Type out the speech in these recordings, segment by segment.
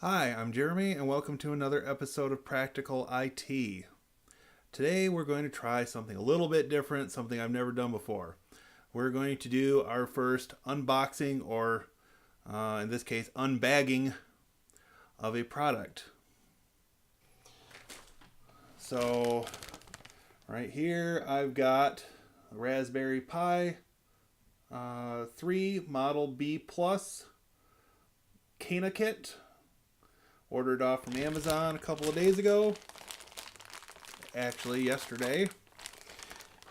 Hi, I'm Jeremy and welcome to another episode of Practical IT. Today we're going to try something a little bit different, something I've never done before. We're going to do our first unboxing or in this case unbagging of a product. So right here I've got a Raspberry Pi 3 Model B Plus Cana kit. Ordered off from Amazon a couple of days ago. Actually, yesterday.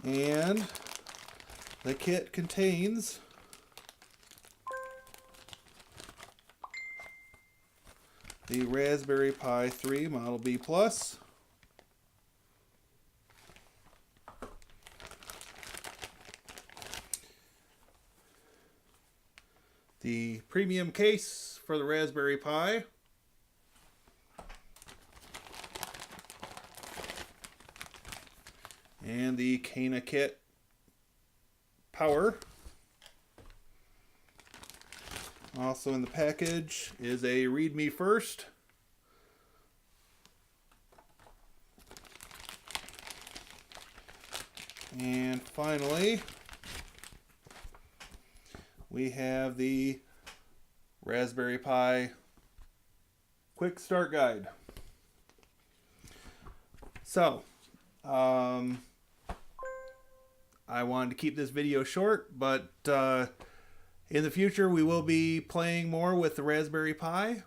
And the kit contains the Raspberry Pi 3 Model B Plus, the premium case for the Raspberry Pi, and the Cana kit power. Also in the package is a read me first. And finally, we have the Raspberry Pi quick start guide. So, I wanted to keep this video short, but in the future we will be playing more with the Raspberry Pi.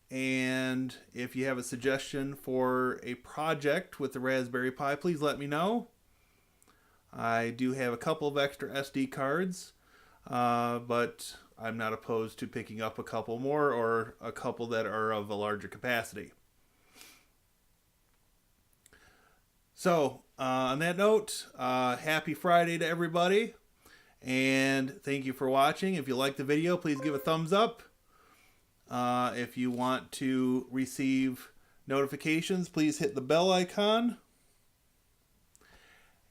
And if you have a suggestion for a project with the Raspberry Pi, please let me know. I do have a couple of extra SD cards, but I'm not opposed to picking up a couple more or a couple that are of a larger capacity. So, on that note, happy Friday to everybody, and thank you for watching. If you like the video, please give a thumbs up. If you want to receive notifications, please hit the bell icon,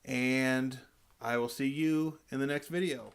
and I will see you in the next video.